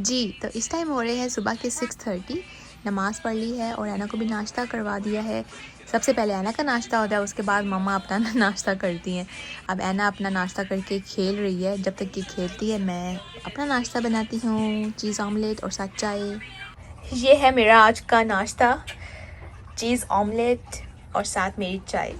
जी, तो इस टाइम हो रहे हैं सुबह के 6:30। नमाज़ पढ़ ली है और ऐना को भी नाश्ता करवा दिया है। सबसे पहले ऐना का नाश्ता होता है, उसके बाद मम्मा अपना नाश्ता करती हैं। अब ऐना अपना नाश्ता करके खेल रही है। जब तक ये खेलती है मैं अपना नाश्ता बनाती हूँ, चीज़ ऑमलेट और साथ चाय। ये है मेरा आज का नाश्ता, चीज़ ऑमलेट और साथ मेरी चाय।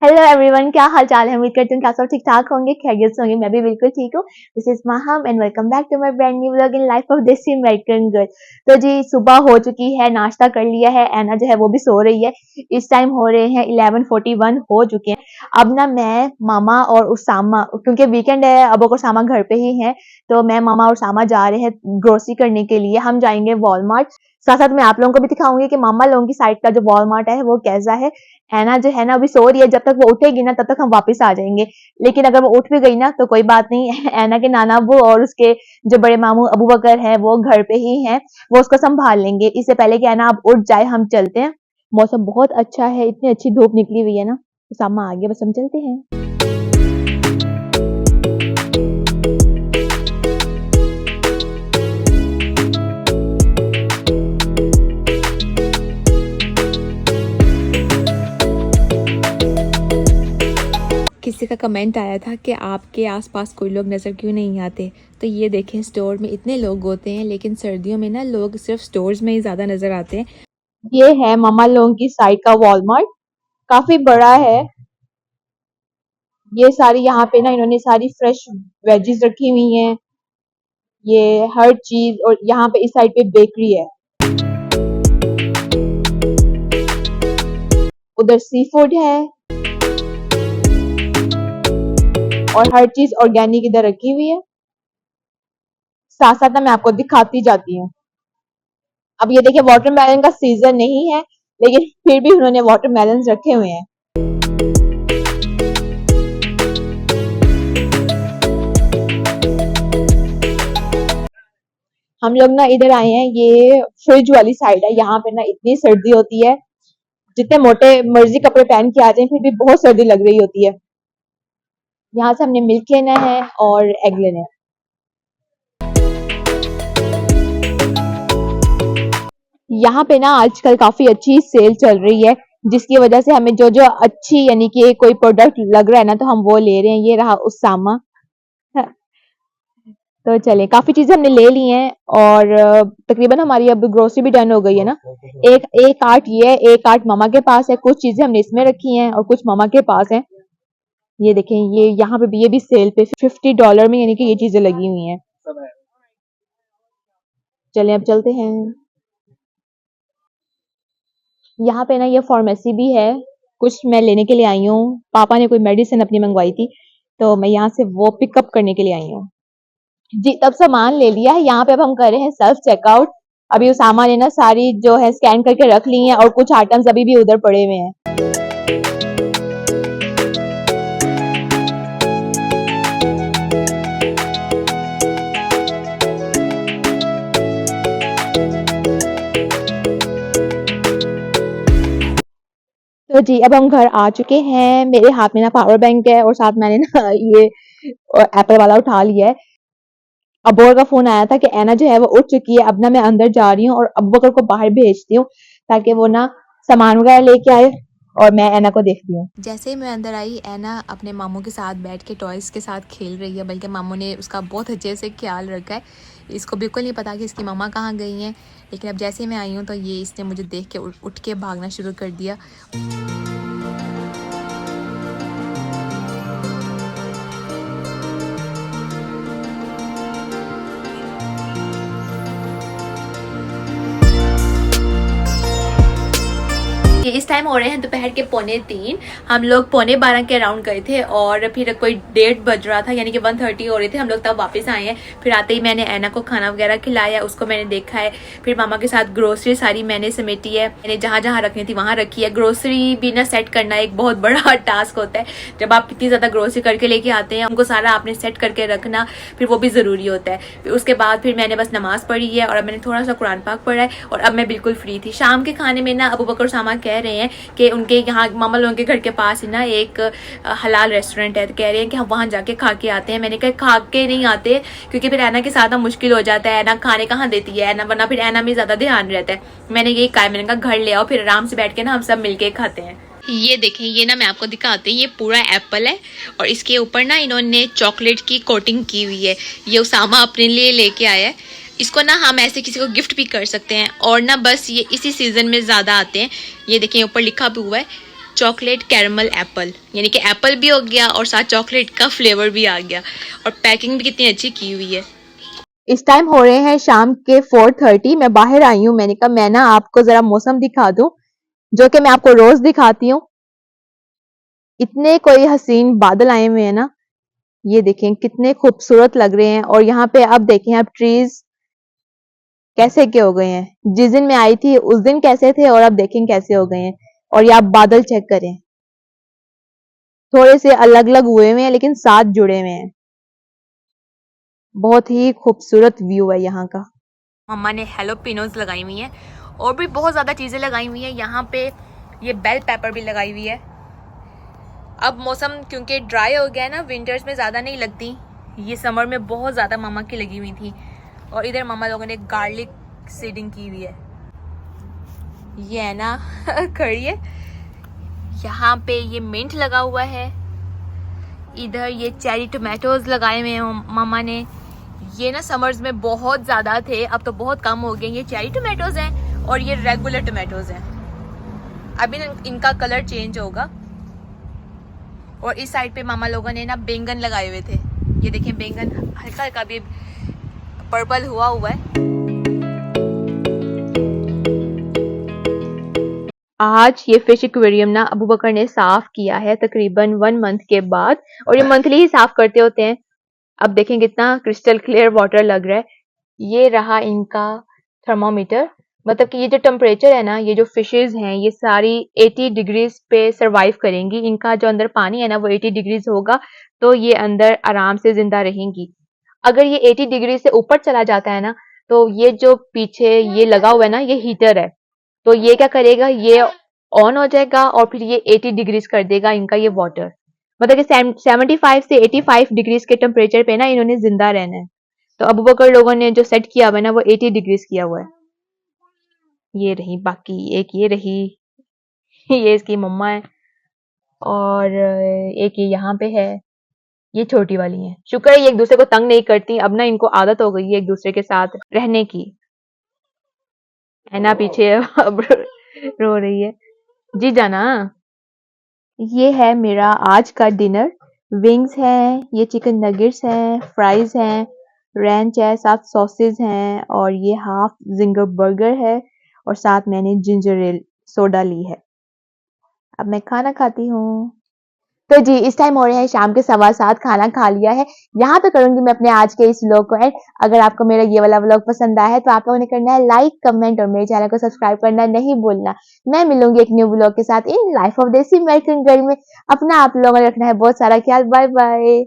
हेलो एवरीवन, क्या हाल चाल है। उम्मीद करती हूँ क्या सब ठीक ठाक होंगे, खैरियत से होंगे। मैं भी बिल्कुल ठीक हूँ। This is Maham and welcome back to my brand new vlog in life of desi American girl. तो जी सुबह हो चुकी है, नाश्ता कर लिया है। ऐना जो है वो भी सो रही है। इस टाइम हो रहे हैं 11:41 हो चुके हैं। अब ना मैं, मामा और उसामा, क्योंकि वीकेंड है, अब और उसामा घर पे ही है, तो मैं, मामा और उसामा जा रहे हैं ग्रोसरी करने के लिए। हम जाएंगे वॉलमार्ट। साथ साथ मैं आप लोगों को भी दिखाऊंगी कि मामा लोगों की साइड का जो वॉलमार्ट है वो कैसा है। ऐना जो है ना अभी सो रही है, जब तक वो उठेगी ना तब तक हम वापस आ जाएंगे। लेकिन अगर वो उठ भी गई ना तो कोई बात नहीं, ऐना के नाना अबू और उसके जो बड़े मामू अबू बकर है वो घर पे ही हैं, वो उसको संभाल लेंगे। इससे पहले कि ऐना अब उठ जाए हम चलते हैं। मौसम बहुत अच्छा है, इतनी अच्छी धूप निकली हुई है ना। सामा आ गया, बस हम चलते हैं। किसी का कमेंट आया था कि आपके आसपास कोई लोग नज़र क्यों नहीं आते, तो ये देखें स्टोर में इतने लोग होते हैं, लेकिन सर्दियों में ना लोग सिर्फ स्टोर्स में ही ज़्यादा नज़र आते हैं। ये है मामा लोगों की साइड का वॉलमार्ट, काफ़ी बड़ा है। ये सारी यहाँ पे ना इन्होंने सारी फ्रेश वेजीज रखी हुई हैं, ये हर चीज़। और यहाँ पे इस साइड पे बेकरी है, उधर सी फूड है, और हर चीज़ ऑर्गेनिक इधर रखी हुई है। साथ साथ ना मैं आपको दिखाती जाती हूँ। अब ये देखिए वाटरमेलन का सीजन नहीं है, लेकिन फिर भी उन्होंने वाटरमेलन रखे हुए हैं। हम लोग ना इधर आए हैं, ये फ्रिज वाली साइड है। यहाँ पे ना इतनी सर्दी होती है, जितने मोटे मर्जी कपड़े पहन के आ जाए फिर भी बहुत सर्दी लग रही होती है। यहाँ से हमने मिल्क लेना है और एग लेना है। यहाँ पे ना आजकल काफी अच्छी सेल चल रही है, जिसकी वजह से हमें जो जो अच्छी यानी कि कोई प्रोडक्ट लग रहा है ना तो हम वो ले रहे हैं। ये रहा उसामा। तो चले, काफी चीजें हमने ले ली हैं, और तकरीबन हमारी अब ग्रोसरी भी डन हो गई है ना। एक एक आर्ट ये है, एक आर्ट मामा के पास है। कुछ चीजें हमने इसमें रखी हैं और कुछ मामा के पास है। ये देखें, ये यहाँ पे भी, ये भी सेल पे $50 में यानी कि ये चीजें लगी हुई हैं। चलें अब चलते हैं। यहाँ पे ना ये फार्मेसी भी है, कुछ मैं लेने के लिए आई हूँ। पापा ने कोई मेडिसिन अपनी मंगवाई थी, तो मैं यहाँ से वो पिकअप करने के लिए आई हूँ। जी, तब सामान ले लिया है। यहाँ पे अब हम कर रहे हैं सेल्फ चेकआउट। अभी उसामा ने ना सारी जो है स्कैन करके रख ली हैं, और कुछ आइटम्स अभी भी उधर पड़े हुए हैं। तो जी अब हम घर आ चुके हैं। मेरे हाथ में ना पावर बैंक है, और साथ मैंने ना ये एप्पल वाला उठा लिया है। अबोर का फोन आया था कि ऐना जो है वो उठ चुकी है। अब ना मैं अंदर जा रही हूँ और अबू बकर को बाहर भेजती हूँ, ताकि वो ना सामान वगैरह लेके आए, और मैं ऐना को देखती हूँ। जैसे ही मैं अंदर आई, ऐना अपने मामू के साथ बैठ के टॉयज़ के साथ खेल रही है, बल्कि मामू ने उसका बहुत अच्छे से ख्याल रखा है। इसको बिल्कुल नहीं पता कि इसकी मम्मा कहाँ गई हैं। लेकिन अब जैसे ही मैं आई हूँ तो ये इसने मुझे देख के उठ के भागना शुरू कर दिया। ये इस इस टाइम हो रहे हैं दोपहर के 2:45। हम लोग 11:15 के अराउंड गए थे और फिर कोई 1:30 बज रहा था, यानी कि 1:30 हो रहे थे, हम लोग तब वापस आए हैं। फिर आते ही मैंने ऐना को खाना वगैरह खिलाया, उसको मैंने देखा है। फिर मामा के साथ ग्रोसरी सारी मैंने समेटी है, मैंने जहाँ जहाँ रखनी थी वहाँ रखी है। ग्रोसरी भी ना सेट करना एक बहुत बड़ा टास्क होता है। जब आप कितनी ज़्यादा ग्रोसरी करके लेके आते हैं, उनको सारा आपने सेट करके रखना फिर वो भी ज़रूरी होता है। फिर उसके बाद फिर मैंने बस नमाज़ पढ़ी है और अब मैंने थोड़ा सा कुरान पाक पढ़ा है और अब मैं बिल्कुल फ्री थी। शाम के खाने में ना अबू बकर सामा कह रहे हैं कि उनके यहाँ मामा लोगों के घर के पास ही ना एक हलाल रेस्टोरेंट है, तो कह रहे हैं कि हम वहाँ जाके खा के आते हैं। मैंने कहा खा के नहीं आते, क्योंकि फिर ऐना के साथ ना मुश्किल हो जाता है, ऐना खाने कहाँ देती है ऐना, वरना फिर ऐना में ज़्यादा ध्यान रहता है। मैंने यही कहा, मैंने कहा घर ले आओ, फिर आराम से बैठ के ना हम सब मिलके खाते हैं। ये देखें, ये ना मैं आपको दिखाती हूँ, ये पूरा एप्पल है और इसके ऊपर ना इन्होंने चॉकलेट की कोटिंग की हुई है। ये उसामा अपने लिए लेके आया है। इसको ना हम ऐसे किसी को गिफ्ट भी कर सकते हैं और ना बस ये इसी सीजन में ज़्यादा आते हैं। ये देखें ऊपर लिखा भी हुआ है चॉकलेट कैरमल एप्पल, यानी कि एप्पल भी हो गया और साथ चॉकलेट का फ्लेवर भी आ गया और पैकिंग भी कितनी अच्छी की हुई है। इस टाइम हो रहे हैं शाम के 4:30। मैं बाहर आई हूँ, मैंने कहा मैं ना आपको जरा मौसम दिखा दूं, जो कि मैं आपको रोज दिखाती हूँ। इतने कोई हसीन बादल आए हुए हैं ना, ये देखें कितने खूबसूरत लग रहे हैं। और यहाँ पे अब देखें, अब ट्रीज कैसे के हो गए हैं। जिस दिन मैं आई थी उस दिन कैसे थे और अब देखें कैसे हो गए हैं। और ये आप बादल चेक करें, थोड़े से अलग अलग हुए हुए हैं लेकिन साथ जुड़े हुए हैं। बहुत ही खूबसूरत व्यू है यहाँ का। मम्मा ने हेलोपिनोज लगाई हुई है और भी बहुत ज्यादा चीजें लगाई हुई है। यहाँ पे ये बेल पेपर भी लगाई हुई है। अब मौसम क्योंकि ड्राई हो गया है ना, विंटर्स में ज़्यादा नहीं लगती, ये समर में बहुत ज़्यादा मामा की लगी हुई थी। और इधर मामा लोगों ने गार्लिक सीडिंग की हुई है। ये है ना खड़ी है। यहाँ पे ये मिंट लगा हुआ है। इधर ये चेरी टोमेटोज लगाए हुए हैं मामा ने। ये ना समर्स में बहुत ज़्यादा थे, अब तो बहुत कम हो गए। ये चेरी टोमेटोज हैं और ये रेगुलर टोमेटोज हैं। अभी इनका कलर चेंज होगा। और इस साइड पे मामा लोगों ने ना बैंगन लगाए हुए थे। ये देखें बैंगन हल्का हल्का भी पर्पल हुआ है। आज ये फिश एक्वेरियम ना अबू बकर ने साफ किया है तकरीबन 1 मंथ के बाद, और ये मंथली ही साफ करते होते हैं। अब देखें कितना क्रिस्टल क्लियर वाटर लग रहा है। ये रहा इनका थर्मोमीटर, मतलब कि ये जो टेम्परेचर है ना, ये जो फिशेज हैं ये सारी 80 डिग्रीज पे सरवाइव करेंगी। इनका जो अंदर पानी है ना वो 80 डिग्रीज होगा, तो ये अंदर आराम से जिंदा रहेंगी। अगर ये 80 डिग्री से ऊपर चला जाता है ना, तो ये जो पीछे ये लगा हुआ है ना, ये हीटर है, तो ये क्या करेगा, ये ऑन हो जाएगा और फिर ये 80 डिग्रीज कर देगा इनका ये वाटर। मतलब कि 75 से 85 डिग्रीज के टेम्परेचर पे ना इन्होंने जिंदा रहना है। तो अबू बकर लोगों ने जो सेट किया हुआ है ना वो 80 डिग्रीज किया हुआ है। ये रही बाकी, एक ये रही ये इसकी मम्मा है और एक ये यहाँ पे है, ये छोटी वाली है। शुक्र है ये एक दूसरे को तंग नहीं करती, अब ना इनको आदत हो गई है एक दूसरे के साथ रहने की। है ना पीछे अब रो रही है। जी जाना। ये है मेरा आज का डिनर। विंग्स हैं, ये चिकन नगेट्स हैं, फ्राइज हैं, रैंच है, साथ सॉसेज हैं और ये हाफ जिंगर बर्गर है और साथ मैंने जिंजर एल सोडा ली है। अब मैं खाना खाती हूँ। तो जी इस टाइम हो रहे हैं शाम के 7:15, खाना खा लिया है। यहाँ पे करूंगी मैं अपने आज के इस व्लॉग को एंड। अगर आपको मेरा ये वाला व्लॉग पसंद आया है तो आप लोगों ने करना है लाइक, कमेंट और मेरे चैनल को सब्सक्राइब करना नहीं भूलना। मैं मिलूंगी एक न्यू व्लॉग के साथ इन life of desi American girl में। अपना आप लोगों ने रखना है बहुत सारा ख्याल। Bye bye.